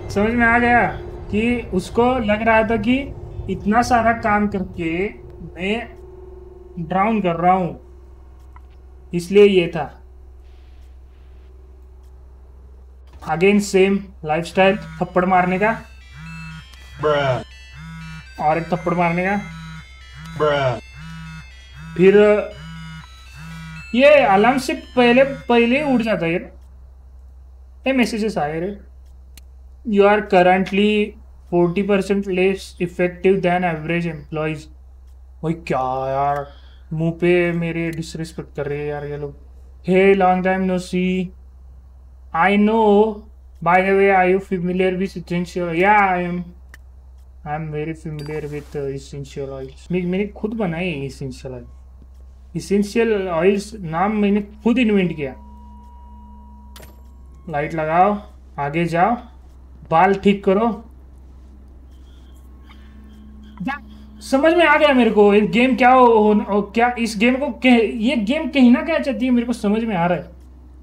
समझ में आ गया कि उसको लग रहा था कि इतना सारा काम करके मैं ड्राउन कर रहा हूं, इसलिए ये था। अगेन सेम लाइफस्टाइल, थप्पड़ मारने का Bruh. और एक थप्पड़ मारने का। Bruh. फिर ये अलार्म से पहले पहले ही उठ जाता है यार। ये मैसेजेस आए रे, you are currently 40% less effective than average employees. भाई क्या यार, मुंह पे मेरे डिसरिस्पेक्ट कर रहे हैं यार ये लोग। Hey long time no see, I know, by the way are you familiar with essential? Yeah I am very familiar with essential oils. मैंने खुद बनाई एसेंशियल ऑयल। इसेंशियल ऑयल्स नाम मैंने खुद इन्वेंट किया। लाइट लगाओ, आगे जाओ, बाल ठीक करो। समझ में आ गया मेरे को ये गेम क्या क्या इस गेम को ये गेम कहीं ना क्या चाहती है, मेरे को समझ में आ रहा है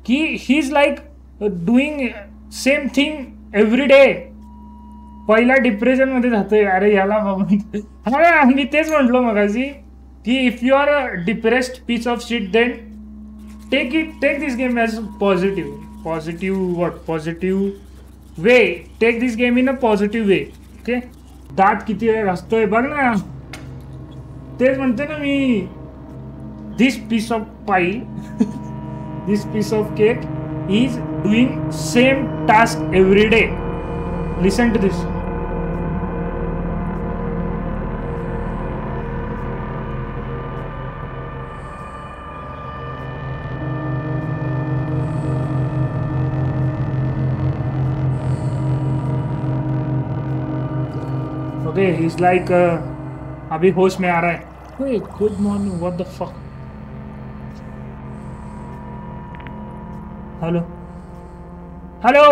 की he is like doing same thing every day. पहिला डिप्रेशन मध्ये जातोय, अरे याला बघून हा मी तेच म्हटलो मगाशी की if you are a depressed piece of shit then take this game as positive way, take this game in a positive way. Okay, दात किती वेळ घासतोय बघ ना, तेच म्हणते ना मी. This piece of pie this piece of cake is doing same task every day. Listen to this. Okay, he's like अभी होश में आ रहा है. Wait, good morning, what the fuck? Hello? Hello?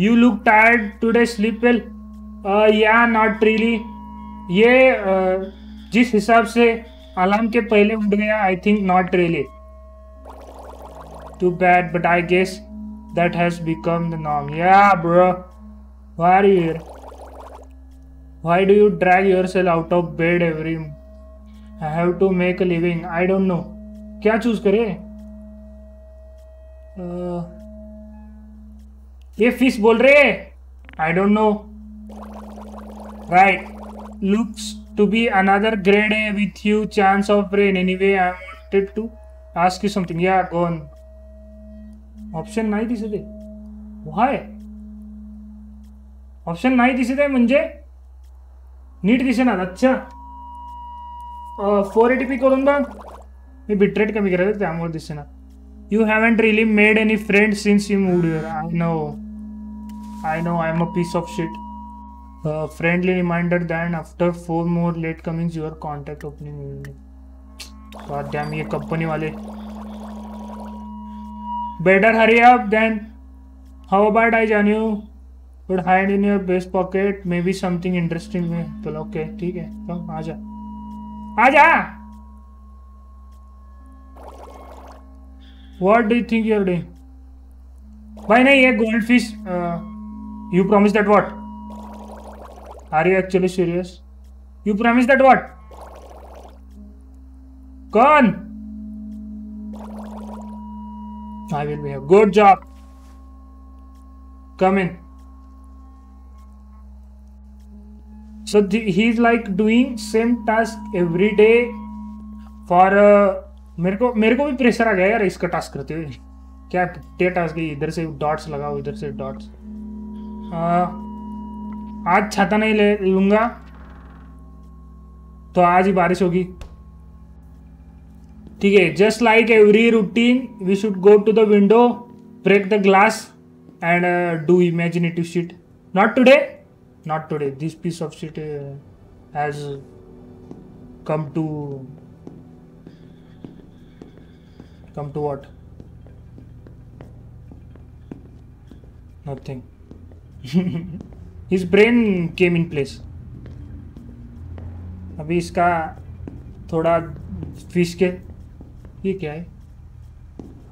You look tired today, sleep well? Yeah, not really. ये जिस हिसाब से alarm के पहले उठ गया, I think not really. Too bad, but I guess that has become the norm. Yeah, bro. Why are you here? Why do you drag yourself out of bed every? I have to make a living. I don't know. क्या choose करे? ये fish बोल रहे हैं. I don't know. Right. Looks to be another great day with you. Chance of rain. Anyway, I wanted to ask you something. Yeah, go on. Option नाही दिसत आहे. Why? Option नाही दिसत आहे म्हणजे नीट दिसेना. अच्छा, 480p करून बघ. मी बिटरेट कमी करायचं त्यामुळे Dsena. You haven't really made any friends since you moved here. I know, I'm a piece of shit. Friendly reminder that after 4 more late comings, your contact opening. God damn, ये company वाले. Better hurry up then. How about I join you? Could hide in your best pocket. Maybe something interesting में. चलो okay, ठीक है. कम आजा. आजा. What do you think you're doing? भाई नहीं, ये goldfish. You promise that what? Are you actually serious? You promise that what? कौन? I will be here. Good job. Come in. So he's like doing same task every day for मेरे को भी pressure आ गया यार इसका task करते हुए. क्या टास्क है? इधर से डॉट्स लगाओ, इधर से डॉट्स. आज छाता नहीं ले लूंगा तो आज ही बारिश होगी. ठीक है. Just like every routine we should go to the window, break the glass and do imaginative shit. Not today. This piece of shit has come to what? Nothing. His brain came in place. अभी इसका थोड़ा fish के ये क्या है?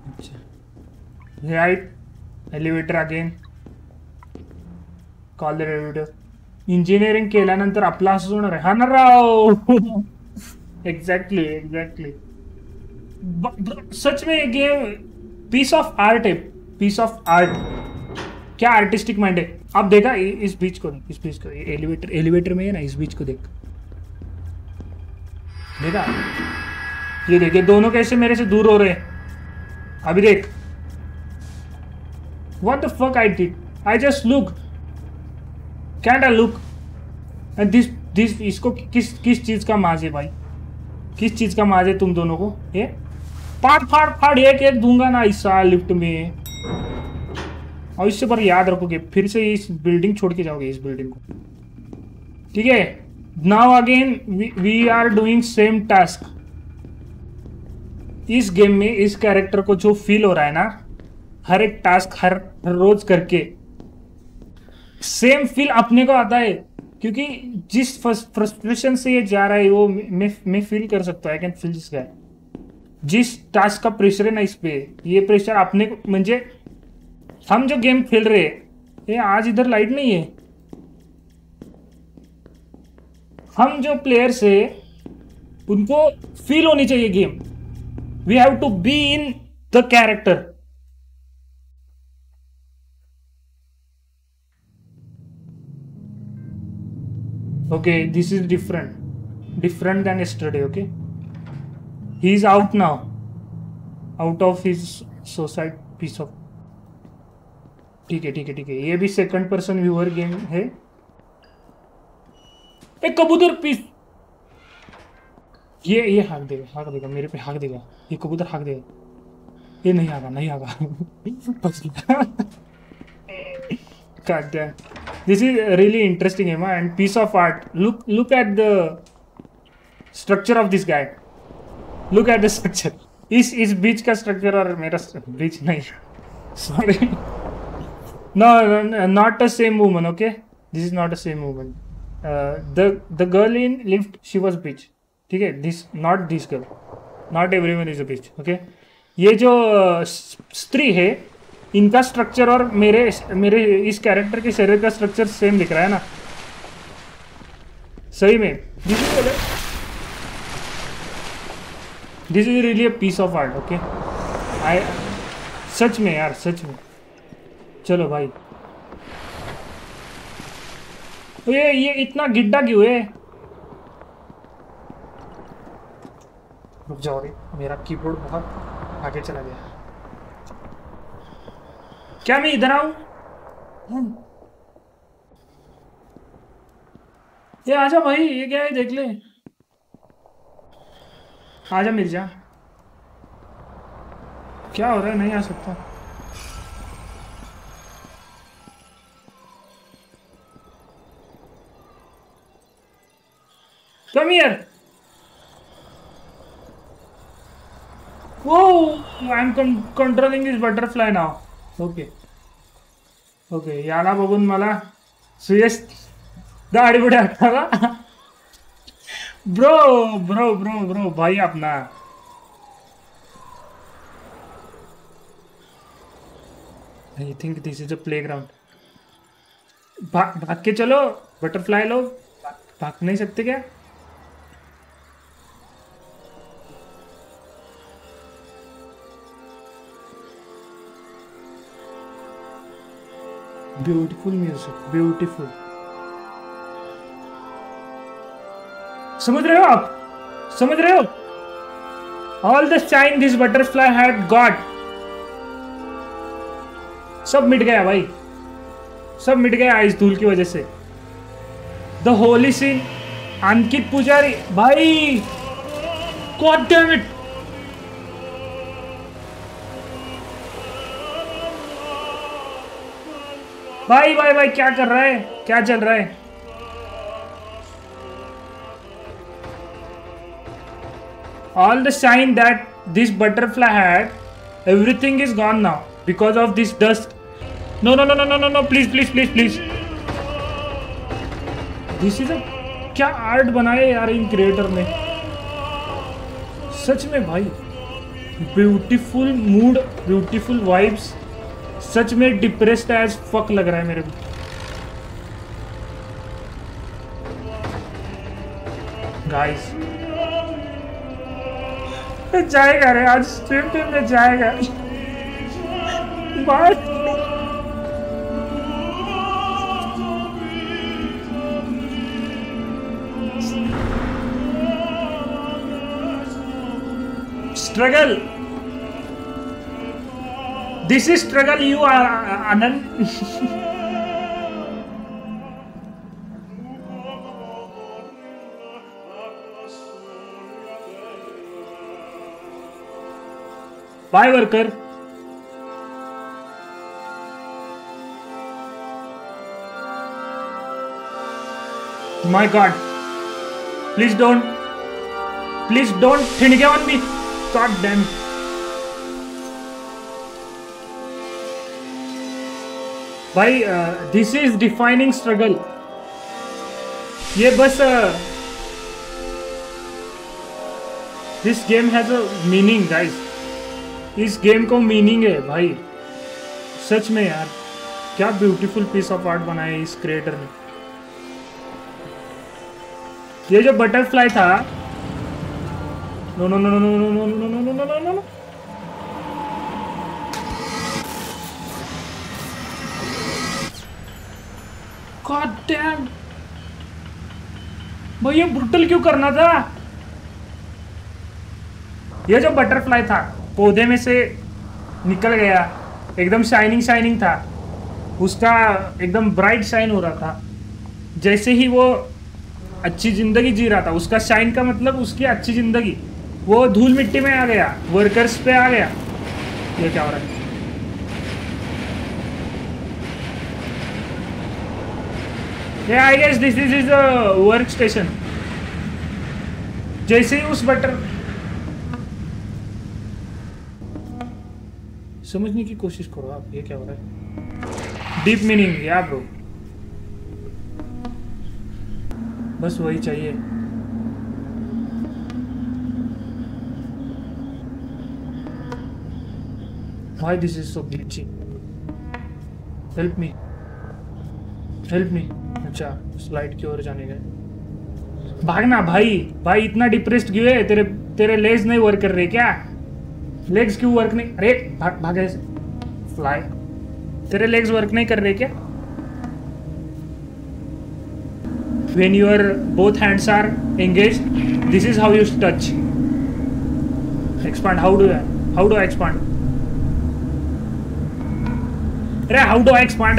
अच्छा, right. Elevator again. Call the elevator. Engineering केल्यानंतर आपला असंच होणार आहे. हा ना राव. एग्जैक्टली. सच में ये गेम पीस ऑफ आर्ट है. Piece of art. क्या आर्टिस्टिक माइंड है. आप देखा इस बीच को. एलिवेटर में है ना, इस बीच को देखा. ये देखिए दोनों कैसे मेरे से दूर हो रहे हैं. अभी देख. What the fuck I did? I just look. Can't I look? And this इसको किस चीज का माज है भाई. किस चीज का माज है तुम दोनों को. ये फाड़ एक दूंगा ना इस लिफ्ट में. और इससे पर याद रखोगे फिर से इस बिल्डिंग छोड़ के जाओगे. इस बिल्डिंग को. ठीक है. Now again we are doing same task. इस गेम में इस कैरेक्टर को जो फील हो रहा है ना, हर एक टास्क हर रोज करके सेम फील अपने को आता है. क्योंकि जिस फ्रस्ट्रेशन से ये जा रहा है वो मैं फील कर सकता हूँ. I can feel this guy. जिस टास्क का प्रेशर है ना इस पे, ये प्रेशर अपने को म्हणजे हम जो गेम खेल रहे हैं. ये आज इधर लाइट नहीं है. हम जो प्लेयर्स है उनको फील होनी चाहिए game. We have to be in the character. Okay, this is different than yesterday. Okay, he is out now, out of his suicide piece of. ठीक है. ये भी सेकंड पर्सन व्यूअर गेम है. एक कबूतर पीस. ये हाक देगा मेरे पे. हाक देगा ये कबूतर. हाक देगा. ये नहीं आगा. बच गया. God damn. This is really interesting, Emma, and piece of art. Look at the structure of this guy. Look at the structure. इस बीच का स्ट्रक्चर और मेरा बीच नहीं. Sorry. No, not the same woman. Okay, this is not the same woman. The girl in lift, she was bitch. ठीक है. Not this girl. Not everyone is a bitch. Okay. ये जो स्त्री है, इनका स्ट्रक्चर और मेरे इस कैरेक्टर के शरीर का स्ट्रक्चर सेम दिख रहा है ना. सही में this is really a piece of art. Okay. सच में यार, सच में. चलो भाई. तो ये इतना गिड्ढा क्यों है. रुक जाओ रे, मेरा कीबोर्ड बहुत आगे चला गया. क्या मैं इधर आऊं. ये आजा भाई. ये क्या है देख ले. आजा मिर्जा. क्या हो रहा है. नहीं आ सकता. Come here. Whoa, I'm controlling this butterfly now. Okay. याला बघून मला सुयश दाढी पुढे आठवला. ब्रो भाई अपना. I think this is a playground. भाग के चलो. बटरफ्लाई लोग भाग नहीं सकते क्या. Beautiful music. ब्यूटीफुल. समझ रहे हो आप. समझ रहे हो. All the shine this butterfly had got. सब मिट गया भाई. सब मिट गया इस धूल की वजह से. The Holi scene. अंकित पुजारी भाई. God damn it. भाई क्या कर रहा है. क्या चल रहा है. All the shine that this butterfly had, everything is gone now because of this dust. No, please. This is a क्या आर्ट बनाया यार इन क्रिएटर ने. सच में भाई. ब्यूटीफुल मूड, ब्यूटीफुल वाइब्स, सच में डिप्रेस्ड एज फक लग रहा है मेरे को। गाइस जाएगा रे आज स्ट्रीम पे में जाएगा bye. Struggle, this is struggle you are Anand. Bye worker. My god, please don't think on me, god damn. भाई दिस इज डिफाइनिंग स्ट्रगल। ये बस this game has a meaning guys. इस गेम को मीनिंग है भाई, सच में यार। क्या ब्यूटीफुल पीस ऑफ आर्ट बनाया है इस क्रिएटर ने। ये जो बटरफ्लाई था, no no no no no no no no no no no no, god damn भाई, ये ब्रूटल क्यों करना था। ये जो बटरफ्लाई था पौधे में से निकल गया, एकदम शाइनिंग था, उसका एकदम ब्राइट शाइन हो रहा था। जैसे ही वो अच्छी जिंदगी जी रहा था, उसका शाइन का मतलब उसकी अच्छी जिंदगी, वो धूल मिट्टी में आ गया, वर्कर्स पे आ गया। ये क्या हो रहा है। Yeah, I guess this is a work station. जैसे ही उस बटर, समझने की कोशिश करो आप, ये क्या हो रहा है। डीप मीनिंग या ब्रो, बस वही चाहिए। Why this is so glitchy? Help me, help me। अच्छा, स्लाइड की ओर जाने गए। भागना भाई, भाई इतना डिप्रेस्ड क्यों है। तेरे लेग्स नहीं वर्क कर रहे क्या। लेग्स क्यों वर्क नहीं, अरे भाग ऐसे फ्लाई। तेरे लेग्स वर्क नहीं कर रहे क्या। When your both hands are engaged, this is how you touch. Expand. How do I expand? अरे how do I expand?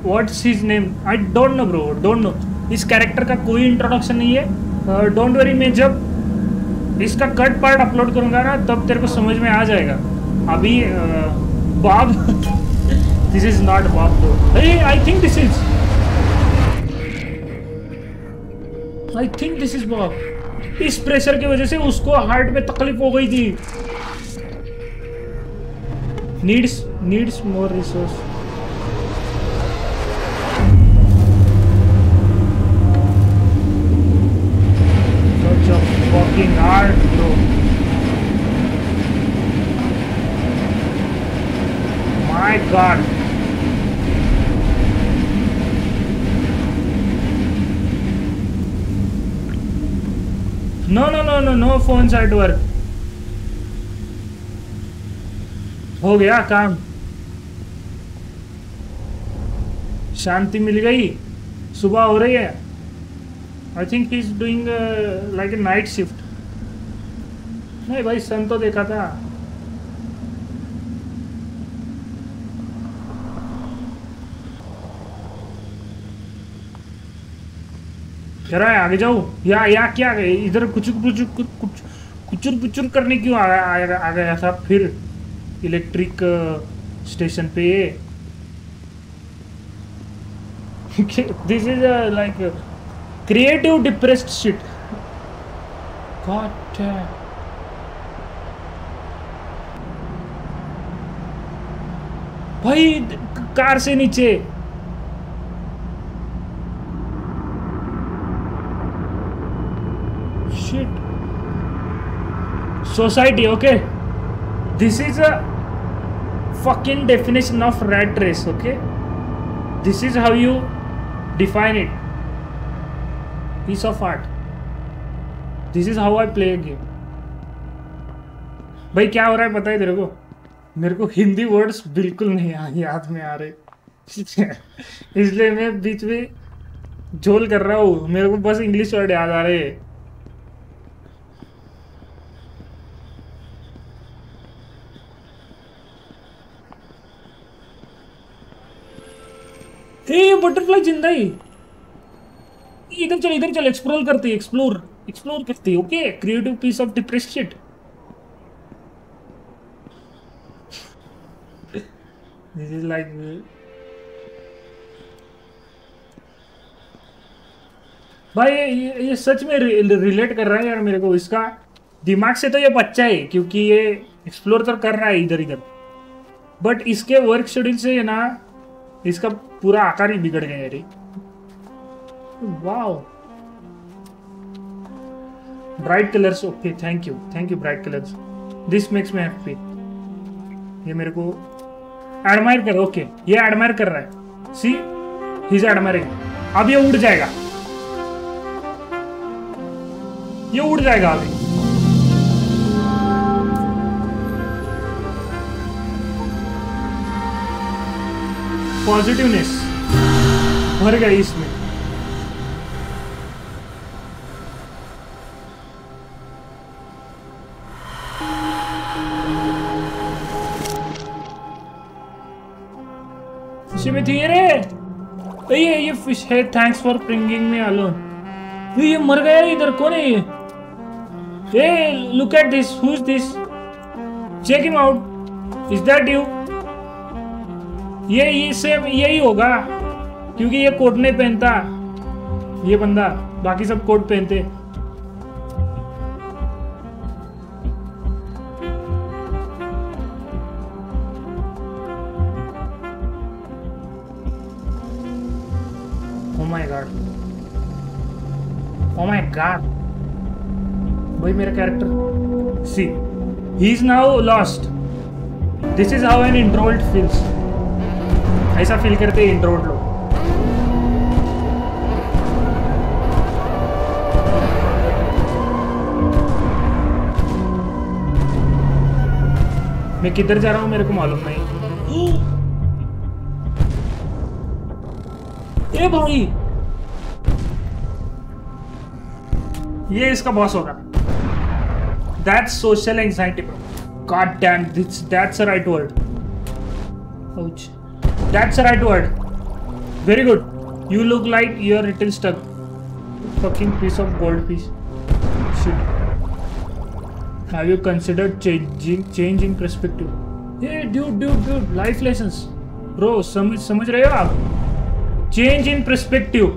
What's his name? I don't know bro, don't know. इस character का कोई introduction नहीं है। Don't worry, मैं जब इसका cut part upload करूंगा ना, तब तेरे को समझ में आ जाएगा। अभी Bob this is not Bob bro. I think this is Bob. इस प्रेशर की वजह से उसको हार्ट में तकलीफ हो गई थी। Needs more resource. Fucking hard bro. My god. No phones at work. हो गया काम, शांति मिल गई, सुबह हो रही है। I think he's doing like a night shift. नहीं भाई, सन तो देखा था। कह रहा है आगे जाओ या क्या इधर कुचुर पुचुर करने क्यों आ गया था फिर इलेक्ट्रिक स्टेशन पे। This is like creative depressed shit. God damn. भाई कार से नीचे। Shit. Society, okay. This is a fucking definition of rat race, okay? This is how you define it. Piece of art. This is how I play a game. भाई क्या हो रहा है पता है तेरे को? मेरे को हिंदी वर्ड्स बिल्कुल नहीं याद में आ रहे, इसलिए मैं बीच में झोल कर रहा हूँ. मेरे को बस इंग्लिश वर्ड याद आ रहे हैं. ये बटरफ्लाई जिंदा ही. इधर चल एक्सप्लोर करते हैं. Okay, creative piece of depressed shit. This is like भाई ये सच में रिलेट कर रहा है यार मेरे को. इसका दिमाग से तो ये बच्चा है क्योंकि ये एक्सप्लोर तो कर रहा है इधर इधर, बट इसके वर्क शेड्यूल से ना इसका पूरा आकार ही बिगड़ गया यार. Wow, bright colours. Okay, thank you bright colours. This makes me happy. ये मेरे को एडमायर कर. ओके, ये एडमायर कर रहा है. सी, ही इज एडमायरिंग. अब ये उड़ जाएगा, अभी. पॉजिटिवनेस भर गई इसमें. इसी में थी रे. ये फिश है. Thanks for bringing me alone. ये मर गया इधर. कौन है ये? Hey, look at this. Who's this? Check him out. Is that you? ये सेम यही होगा क्योंकि ये कोट नहीं पहनता ये बंदा, बाकी सब कोट पहनते. Oh my God. Oh my God. वही मेरा character. See, he is now lost. This is how an introvert feels. ऐसा फील करते हैं इंट्रोवर्ट लोग. मैं किधर जा रहा हूं मेरे को मालूम नहीं. ए भाई, ये इसका बॉस होगा. That's social anxiety, bro. God damn, that's a right word. Ouch. That's a right word. Very good. You look like you're a little stuck. Fucking piece of gold piece. Shit. Have you considered changing perspective? Hey, dude. Life lessons. Bro, समझ रहे हो आप? Change in perspective.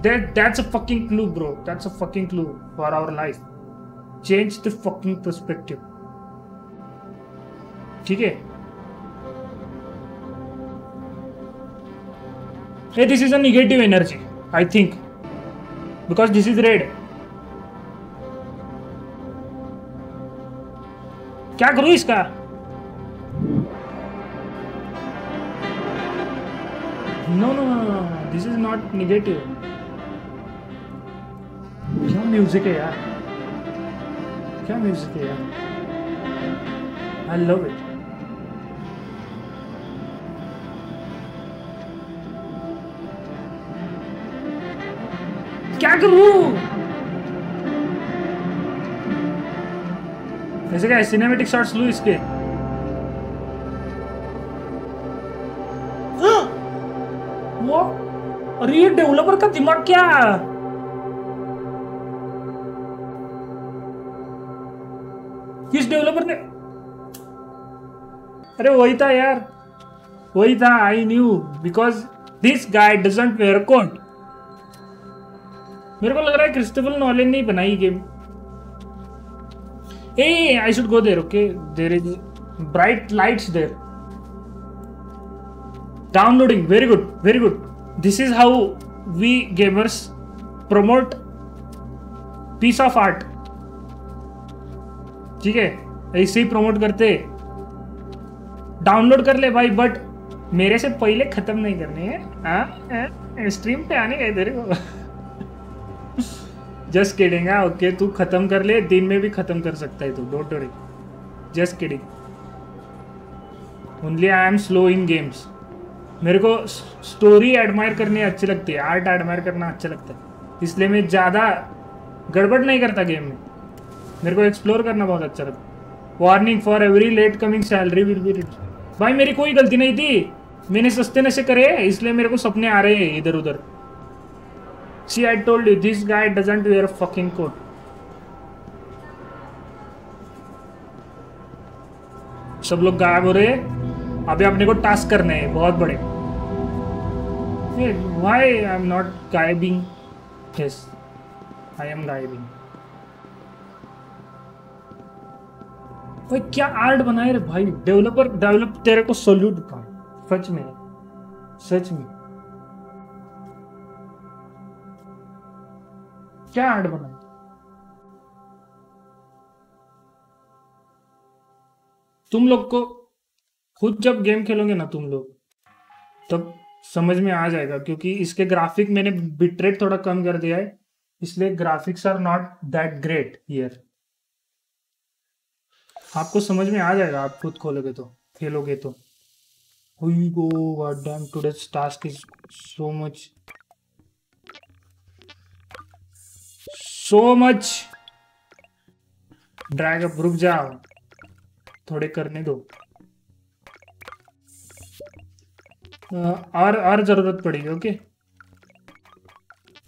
That's a fucking clue, bro. That's a fucking clue for our life. Change the fucking perspective. ठीक है? Hey, this is a negative energy, I think, because this is red. क्या करूँ इसका? No. This is not negative. क्या music है यार? क्या music है यार? I love it. क्या करूं? ऐसे क्या सिनेमैटिक शॉट्स लूं इसके? वो अरे ये डेवलपर का दिमाग क्या? किस डेवलपर ने? अरे वही था यार, वही था. I knew because this guy doesn't wear coat. मेरे को लग रहा है क्रिस्टोफर नॉलन ने बनाई game. Uh I should go there. Okay, there is bright lights there. Downloading. Very good. This is how we gamers promote piece of art. ठीक है, ऐसे ही प्रमोट करते. डाउनलोड कर ले भाई, बट मेरे से पहले खत्म नहीं करने हैं। स्ट्रीम पे आने गए तेरे को। Just kidding. ओके तू खत्म कर ले, दिन में भी खत्म कर सकता है तू, don't worry, just kidding. Only I am slow in games. मेरे को स्टोरी एडमायर करनी अच्छी लगती है, आर्ट एडमायर करना अच्छा लगता है, इसलिए मैं ज़्यादा गड़बड़ नहीं करता गेम में। मेरे को एक्सप्लोर करना बहुत अच्छा लगता है। Warning for every late coming salary will be. भाई मेरी कोई गलती नहीं थी, मैंने सस्ते नशे करे इसलिए मेरे को सपने आ रहे हैं इधर उधर। See I told you this guy doesn't wear a fucking coat. सब लोग गायब हो रहे हैं, अभी अपने को टास्क करने हैं बहुत बड़े। व्हाई आई एम नॉट गायबिंग? यस आई एम गायबिंग। भाई क्या आर्ट बनाए रे भाई, डेवलप तेरे को सल्यूट का, सच में सच में। क्या आर्ट बनाए। तुम लोग को खुद जब गेम खेलोगे ना तुम लोग, तब समझ में आ जाएगा, क्योंकि इसके ग्राफिक मैंने बिटरेट थोड़ा कम कर दिया है, इसलिए graphics are not that great here. आपको समझ में आ जाएगा, आप खुद खोलोगे तो, खेलोगे तो। God damn, today's task is so much drag up. रुक जाओ, थोड़े करने दो। और जरूरत पड़ेगी। ओके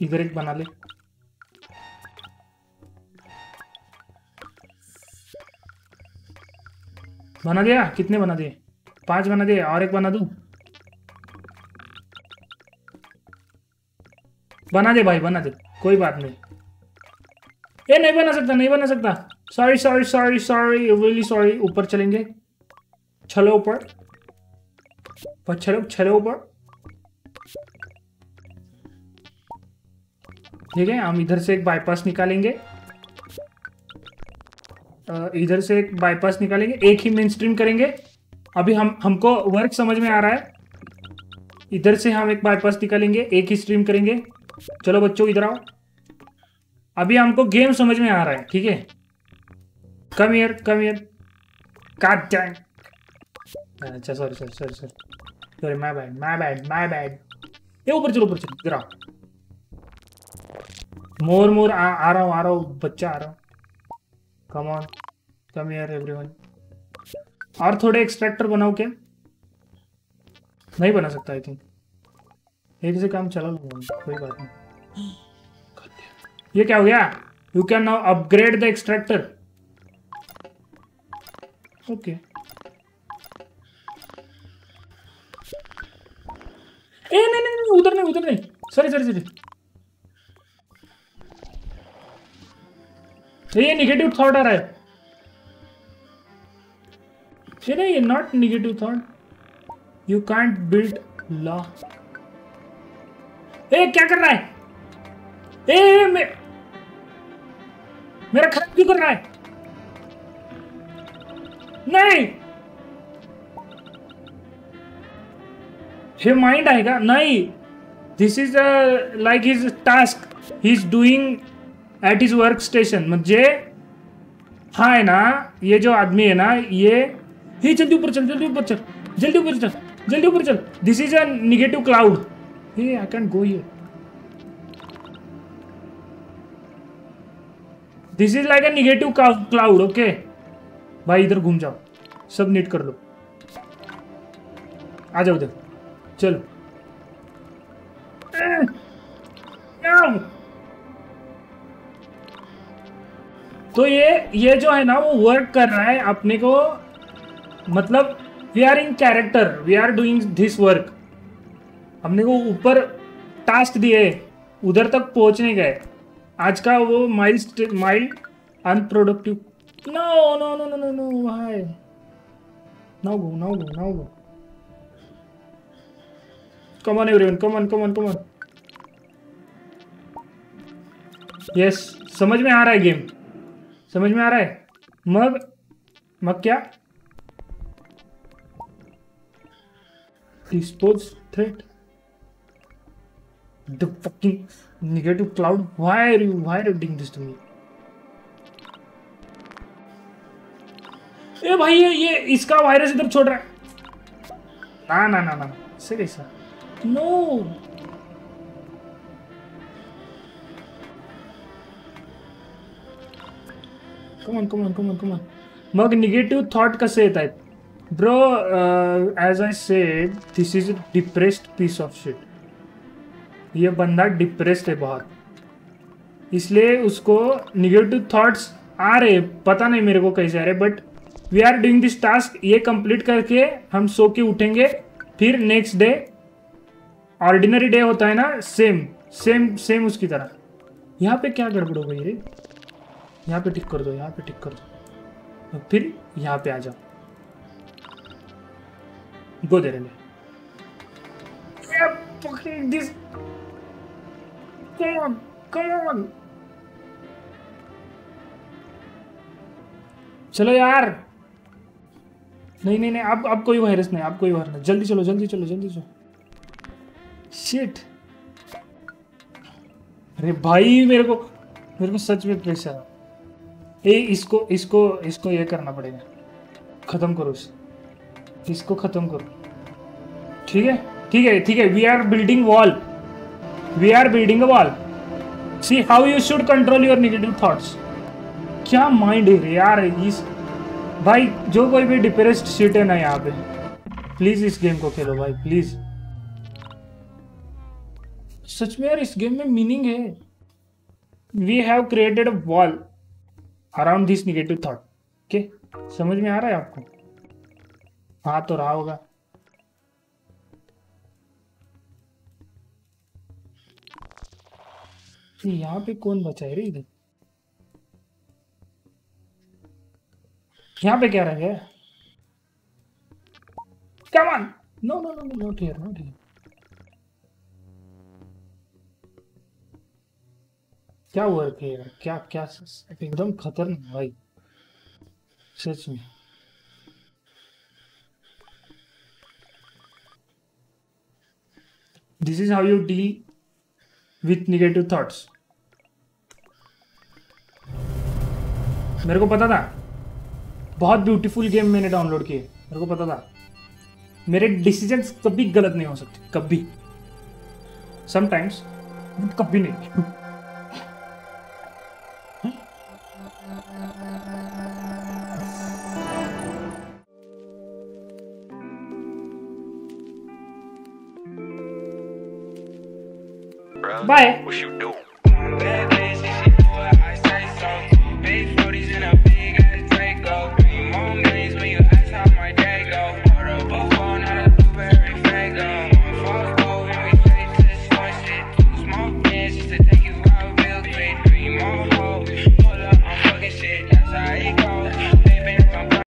इधर एक बना ले। बना दिया? कितने बना दिए? 5 बना दिए, और एक बना दूं? बना दे भाई, बना दे, कोई बात नहीं। ये नहीं बना सकता, नहीं बना सकता। Sorry sorry sorry sorry really sorry. ऊपर चलेंगे, चलो ऊपर, चलो चलो ऊपर। ठीक है, हम इधर से एक बाईपास निकालेंगे, इधर से एक बाईपास निकालेंगे, एक ही मेन स्ट्रीम करेंगे। अभी हमको वर्क समझ में आ रहा है। इधर से हम एक बाईपास निकालेंगे, एक ही स्ट्रीम करेंगे। चलो बच्चों इधर आओ, अभी हमको गेम समझ में आ रहा है। ठीक है, कम हियर कम हियर। काट जाए। अच्छा sorry sorry sorry sorry sorry, my bad my bad my bad. ये ऊपर चलो ऊपर चलो, इधर आओ। मोर आ रहा हूँ बच्चा, आ रहा हूँ। Come on come here everyone. और थोड़े एक्सट्रैक्टर बनाओ क्या? नहीं बना सकता आई थिंक, एक से काम चला लूंगा, कोई बात नहीं। ये क्या हो गया? You can now upgrade the extractor. Okay ए नहीं नहीं नहीं, उधर नहीं, सॉरी सॉरी सॉरी। ये निगेटिव थॉट आ रहा है। ये नहीं, not negative thought, you can't build law. ए क्या कर रहा है? ए मेरा खराब क्यों कर रहा है? नहीं, ये माइंड आएगा नहीं। This is like his task he is doing at his work station. मुझे हाँ है ना, ये जो आदमी है ना, ये जल्दी ऊपर चल, जल्दी ऊपर चल, जल्दी ऊपर चल, जल्दी ऊपर चल। This is a negative cloud. Hey I can go here. This is like a negative cloud. Okay भाई इधर घूम जाओ, सब नीट कर लो, आ जाओ इधर, चलो। तो ये जो है ना, वो वर्क कर रहा है अपने को, मतलब we are in character, we are doing this work. हमने को ऊपर टास्क दिए, उधर तक पहुंचने गए। आज का वो mild unproductive. No no no no no no भाई, now go. Come on everyone, come on. Yes, समझ में आ रहा है गेम, समझ में आ रहा है। मग क्या? dispose threat. The fucking negative cloud. Why are you doing this to me? ए भाई ये इसका वायरस इधर छोड़ रहा है. ना ना ना ना इससे कैसा? No. Come on. मग निगेटिव थॉट कसे येत आहेत? Bro, as I said, this is a depressed piece of shit. ये बंदा डिप्रेस्ड है बहुत, इसलिए उसको निगेटिव थॉट्स आ रहे. पता नहीं मेरे को कैसे आ रहे, but we are doing this task. ये कंप्लीट करके हम सो के उठेंगे, फिर नेक्स्ट डे ऑर्डिनरी डे होता है ना, सेम उसकी तरह. यहाँ पे क्या गड़बड़ हो गई रे? यहाँ पे टिक कर दो. फिर यहाँ पे आ जाओ. गो दे रहे. Come on. चलो यार. नहीं अब कोई वायरस नहीं. जल्दी चलो. शिट. अरे भाई मेरे को सच में प्रेशर. इसको ये करना पड़ेगा. खत्म करो इसको खत्म करो. ठीक है. We are building a wall. See how you should control your negative thoughts. क्या माइंड है यार इस भाई. जो कोई भी डिप्रेस्ड शिट है ना यहाँ पे, प्लीज इस गेम को खेलो भाई, प्लीज. सच में यार इस गेम में मीनिंग है. We have created a wall around this negative thought. Okay, समझ में आ रहा है आपको? हाँ तो रहा होगा. यहाँ पे कौन बचा है रे? इधर यहाँ पे क्या रह गया? Come on! No, not here. क्या हुआ है यार? क्या एकदम खतरनाक भाई, सच में. This is how you deal with negative thoughts. मेरे को पता था. बहुत ब्यूटीफुल गेम मैंने डाउनलोड किए. मेरे को पता था मेरे डिसीजंस कभी गलत नहीं हो सकते, कभी. समटाइम्स, कभी नहीं. Bye. What you do?